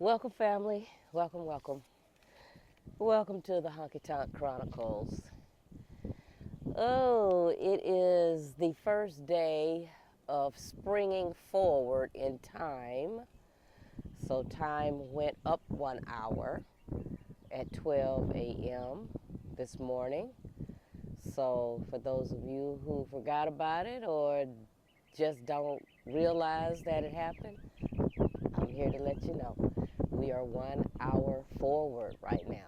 Welcome, family. Welcome, welcome. Welcome to the Honky Tonk Chronicles. Oh, it is the first day of springing forward in time. So, time went up 1 hour at 12 a.m. this morning. So, for those of you who forgot about it or just don't realize that it happened, I'm here to let you know. We are 1 hour forward right now.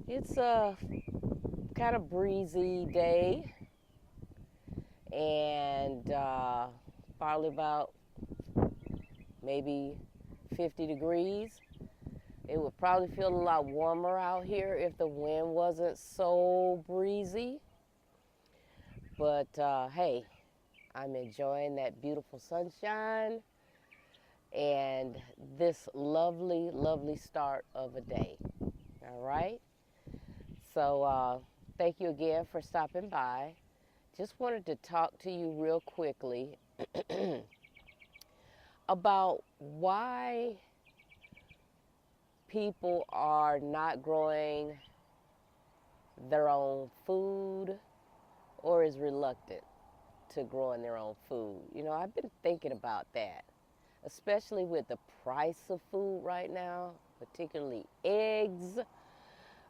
It's a kind of breezy day and probably about maybe 50 degrees. It would probably feel a lot warmer out here if the wind wasn't so breezy. But hey, I'm enjoying that beautiful sunshine and this lovely, lovely start of a day. All right. So thank you again for stopping by. Just wanted to talk to you real quickly about why people are not growing their own food or is reluctant to growing their own food. You know, I've been thinking about that, especially with the price of food right now, particularly eggs.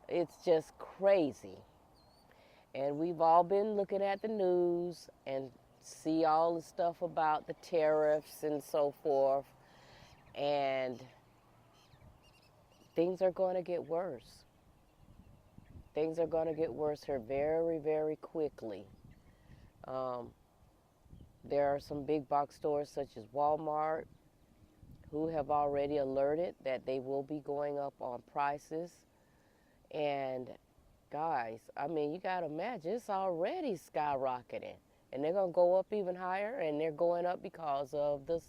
It's just crazy. And we've all been looking at the news and see all the stuff about the tariffs and so forth. And things are going to get worse. Things are going to get worse here very, very quickly. Um, there are some big box stores such as Walmart who have already alerted that they will be going up on prices. And guys, I mean, you got to imagine it's already skyrocketing. And they're going to go up even higher, and they're going up because of the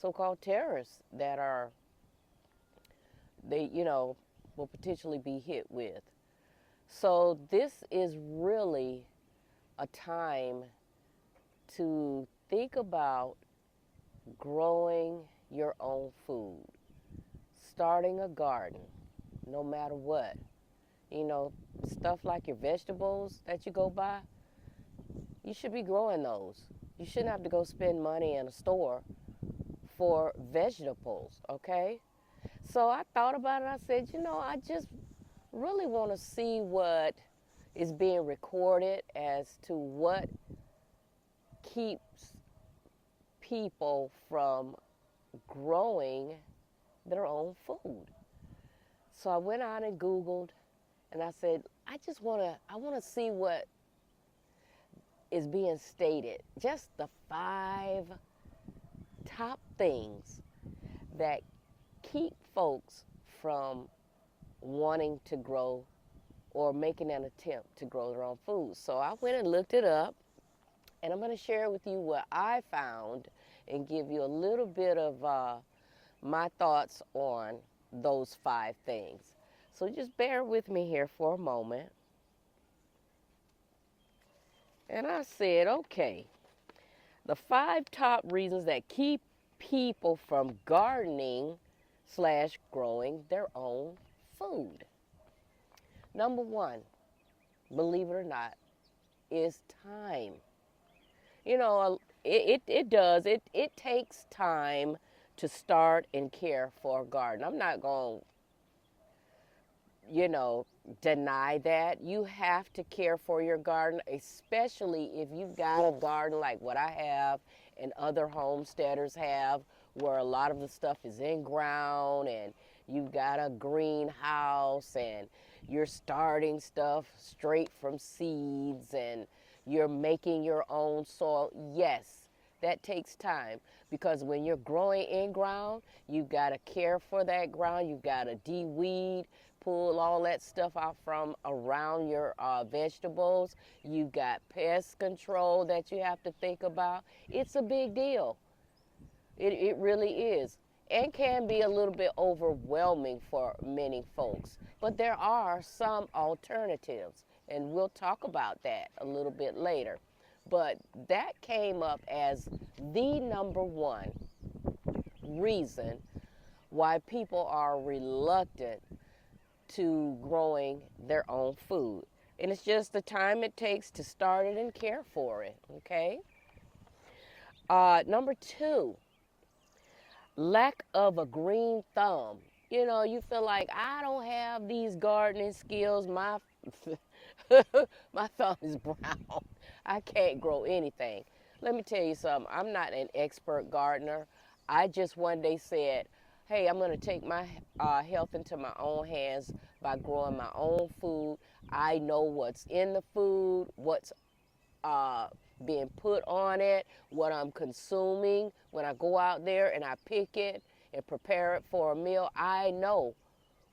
so-called terrorists that will potentially be hit with. So this is really a time to think about growing your own food, starting a garden, no matter what. You know, stuff like your vegetables that you go buy, you should be growing those. You shouldn't have to go spend money in a store for vegetables, okay? So I thought about it. I said, I just really want to see what is being recorded as to what keeps people from growing their own food. So I went out and Googled and I said, I want to see what is being stated. Just the 5 top things that keep folks from wanting to grow or making an attempt to grow their own food. So I went and looked it up, and I'm going to share with you what I found and give you a little bit of my thoughts on those 5 things. So just bear with me here for a moment. And I said, okay, the 5 top reasons that keep people from gardening/growing their own food. Number 1, believe it or not, is time. You know, it does. It takes time to start and care for a garden. I'm not going to, deny that. You have to care for your garden, especially if you've got a garden like what I have and other homesteaders have, where a lot of the stuff is in ground and you've got a greenhouse and you're starting stuff straight from seeds and you're making your own soil. Yes, that takes time, because when you're growing in ground, you've got to care for that ground. You've got to de-weed, pull all that stuff out from around your vegetables. You've got pest control that you have to think about. It's a big deal. It really is, and can be a little bit overwhelming for many folks. But there are some alternatives, and we'll talk about that a little bit later. But that came up as the number 1 reason why people are reluctant to growing their own food. And it's just the time it takes to start it and care for it, okay? Number two, lack of a green thumb. You know, you feel like I don't have these gardening skills. My my thumb is brown. I can't grow anything. Let me tell you something. I'm not an expert gardener. I just one day said, hey, I'm going to take my health into my own hands by growing my own food. I know what's in the food, what's uh, being put on it, what I'm consuming. When I go out there and I pick it and prepare it for a meal, I know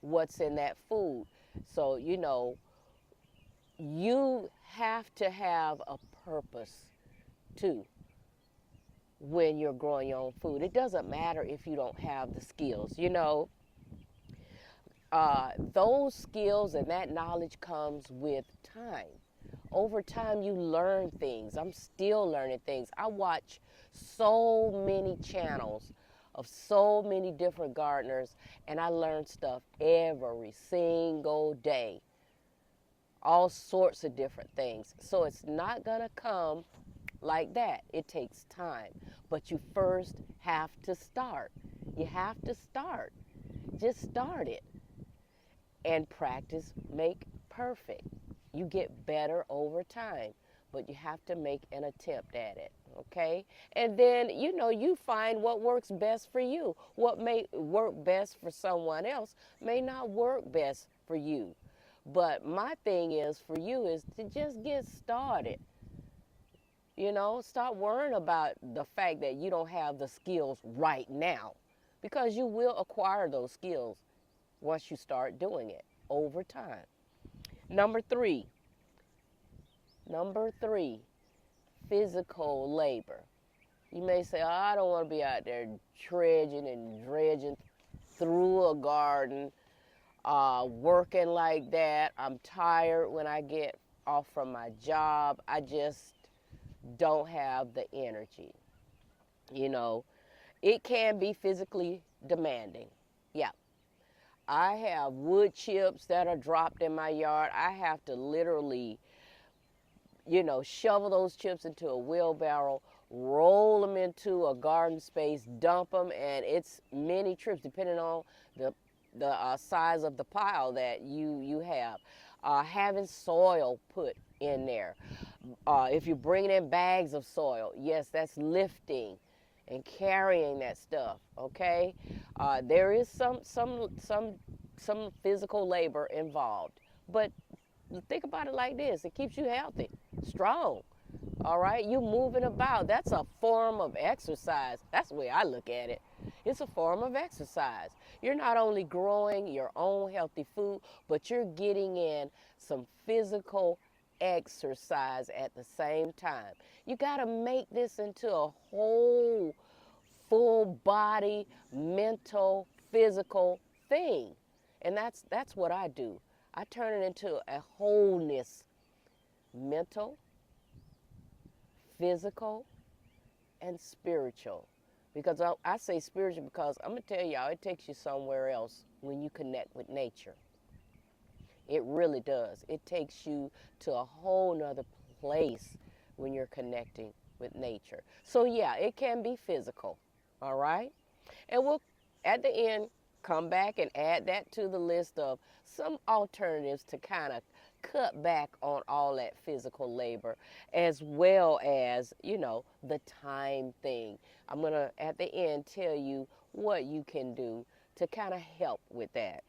what's in that food. So, you know, you have to have a purpose too when you're growing your own food. It doesn't matter if you don't have the skills. You know, those skills and that knowledge comes with time. Over time, you learn things. I'm still learning things. I watch so many channels of so many different gardeners, and I learn stuff every single day. All sorts of different things. So it's not going to come like that. It takes time. But you first have to start. You have to start. Just start it. And practice make perfect. You get better over time, but you have to make an attempt at it, okay? And then, you know, you find what works best for you. What may work best for someone else may not work best for you. But my thing is for you is to just get started. You know, stop worrying about the fact that you don't have the skills right now, because you will acquire those skills once you start doing it over time. Number three, physical labor. You may say, oh, I don't want to be out there trudging and dredging through a garden, working like that. I'm tired when I get off from my job. I just don't have the energy. You know, it can be physically demanding. Yeah. I have wood chips that are dropped in my yard. I have to literally, you know, shovel those chips into a wheelbarrow, roll them into a garden space, dump them, and it's many trips depending on the size of the pile that you have. Having soil put in there. If you're bringing in bags of soil, yes, that's lifting and carrying that stuff. Okay, there is some physical labor involved, but think about it like this: it keeps you healthy, strong. All right, you moving about. That's a form of exercise. That's the way I look at it. It's a form of exercise. You're not only growing your own healthy food, but you're getting in some physical exercise at the same time. You got to make this into a whole, full body, mental, physical thing. And that's what I do. I turn it into a wholeness, mental, physical, and spiritual. Because I say spiritual because I'm going to tell y'all, it takes you somewhere else when you connect with nature. It really does. It takes you to a whole nother place when you're connecting with nature. So yeah, it can be physical, all right? And we'll, at the end, come back and add that to the list of some alternatives to kind of cut back on all that physical labor, as well as, you know, the time thing. I'm going to, at the end, tell you what you can do to kind of help with that.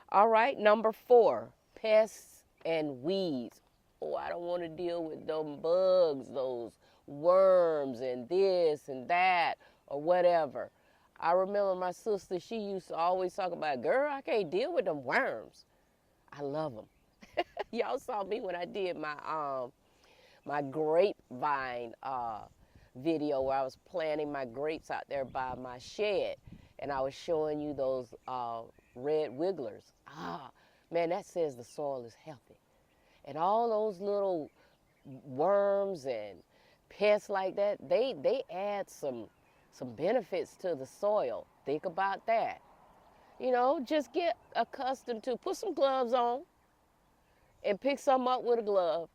All right, number 4, pests and weeds. Oh, I don't want to deal with those bugs, those worms and this and that or whatever. I remember my sister, she used to always talk about, girl, I can't deal with them worms. I love them. Y'all saw me when I did my grapevine video where I was planting my grapes out there by my shed, and I was showing you those red wigglers. Man, that says the soil is healthy. And all those little worms and pests like that, they add some some benefits to the soil. Think about that. You know, just get accustomed to, put some gloves on and pick some up with a glove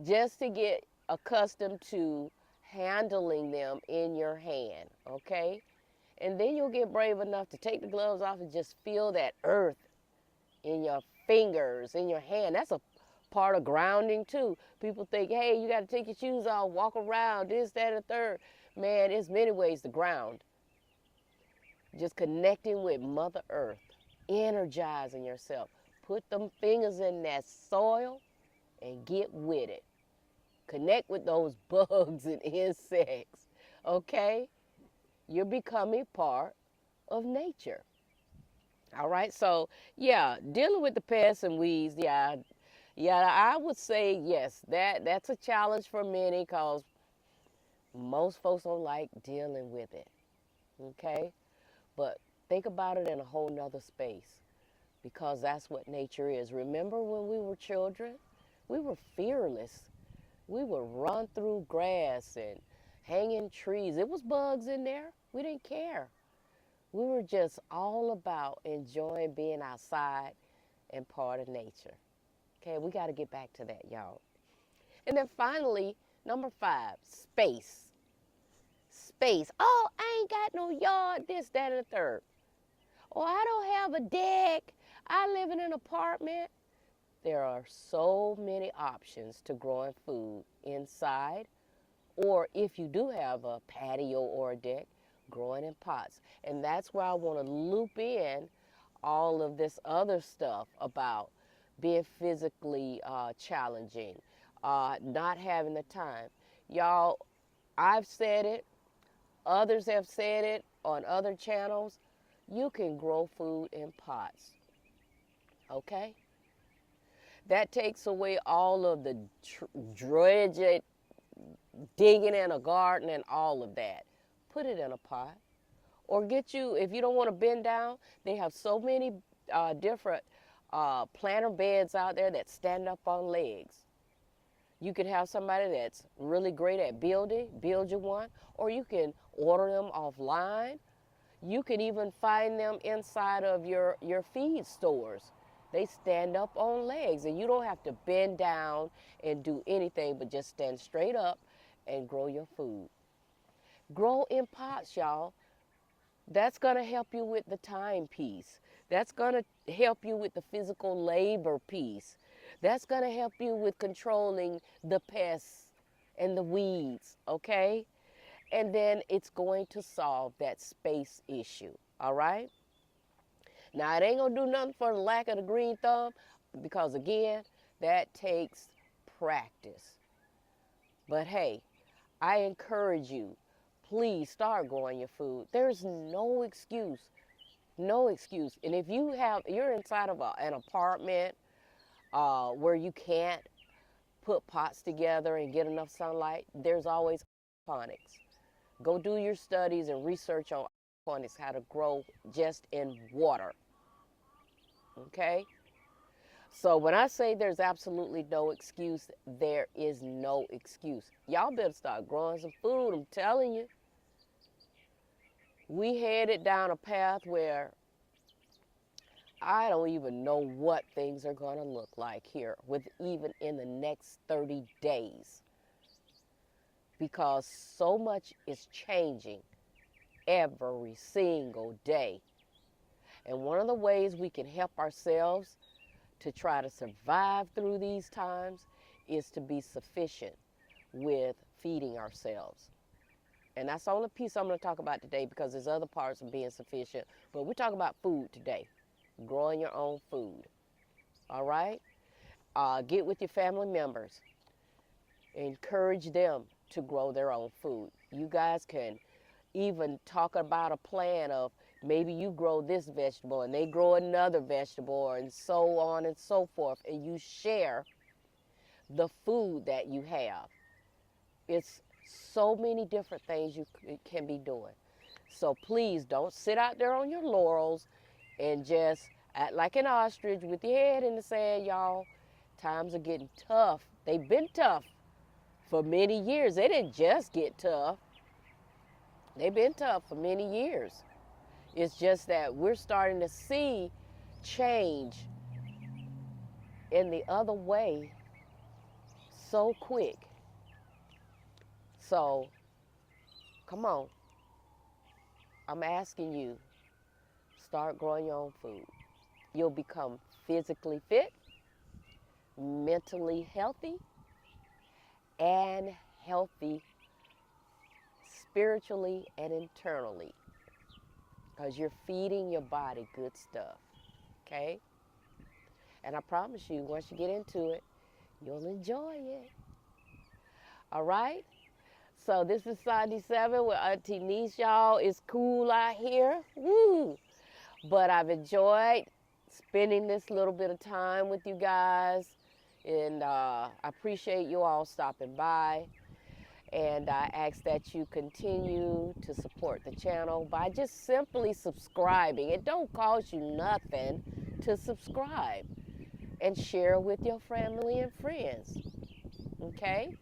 just to get accustomed to handling them in your hand, okay? And then you'll get brave enough to take the gloves off and just feel that earth in your fingers, in your hand. That's a part of grounding too. People think, hey, you got to take your shoes off, walk around, this, that, and the third. Man, there's many ways to ground. Just connecting with Mother Earth, energizing yourself. Put them fingers in that soil and get with it. Connect with those bugs and insects, okay? You're becoming part of nature. All right, so yeah, dealing with the pests and weeds, yeah, I would say yes, that's a challenge for many because most folks don't like dealing with it, okay? But think about it in a whole nother space because that's what nature is. Remember when we were children? We were fearless. We would run through grass and hang in trees. It was bugs in there. We didn't care. We were just all about enjoying being outside and part of nature. Okay, we got to get back to that, y'all. And then finally, number 5, space. Space. Oh, I ain't got no yard, this, that, and the third. Oh, I don't have a deck. I live in an apartment. There are so many options to growing food inside, or if you do have a patio or a deck, growing in pots. And that's where I want to loop in all of this other stuff about being physically challenging, not having the time. Y'all, I've said it, others have said it on other channels. You can grow food in pots, okay? That takes away all of the dredged digging in a garden and all of that. Put it in a pot. Or get you, if you don't want to bend down, they have so many different planter beds out there that stand up on legs. You could have somebody that's really great at building, build you one, or you can order them offline. You can even find them inside of your feed stores. They stand up on legs and you don't have to bend down and do anything but just stand straight up and grow your food. Grow in pots, y'all. That's going to help you with the time piece. That's going to help you with the physical labor piece. That's going to help you with controlling the pests and the weeds, okay? And then it's going to solve that space issue, all right? Now, it ain't going to do nothing for the lack of the green thumb because, again, that takes practice. But, hey, I encourage you, please start growing your food. There's no excuse, no excuse. And if you're inside of an apartment where you can't put pots together and get enough sunlight, there's always aquaponics. Go do your studies and research on aquaponics, how to grow just in water. Okay? So when I say there's absolutely no excuse, there is no excuse. Y'all better start growing some food, I'm telling you. We headed down a path where I don't even know what things are going to look like here with even in the next 30 days. Because so much is changing every single day. And one of the ways we can help ourselves to try to survive through these times is to be sufficient with feeding ourselves. And that's the only piece I'm going to talk about today because there's other parts of being sufficient. But we're talking about food today, growing your own food. All right? Get with your family members. Encourage them to grow their own food. You guys can even talk about a plan of maybe you grow this vegetable and they grow another vegetable and so on and so forth. And you share the food that you have. It's so many different things you can be doing. So please don't sit out there on your laurels and just act like an ostrich with your head in the sand, y'all. Times are getting tough. They've been tough for many years. They didn't just get tough. They've been tough for many years. It's just that we're starting to see change in the other way so quick. So, come on. I'm asking you, start growing your own food. You'll become physically fit, mentally healthy, and healthy spiritually and internally because you're feeding your body good stuff. Okay? And I promise you, once you get into it, you'll enjoy it. All right? So this is Sunday 7 with AN-T-NEES, y'all. It's cool out here. Woo! But I've enjoyed spending this little bit of time with you guys. And I appreciate you all stopping by. And I ask that you continue to support the channel by just simply subscribing. It don't cost you nothing to subscribe and share with your family and friends. Okay?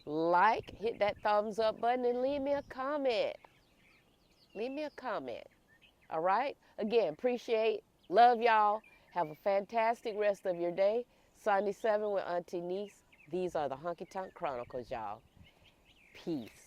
Like, hit that thumbs up button and leave me a comment. Leave me a comment. All right? Again, appreciate, love y'all. Have a fantastic rest of your day. Sunday 7 with AN-T-NEES. These are the Honky Tonk Chronicles, y'all. Peace.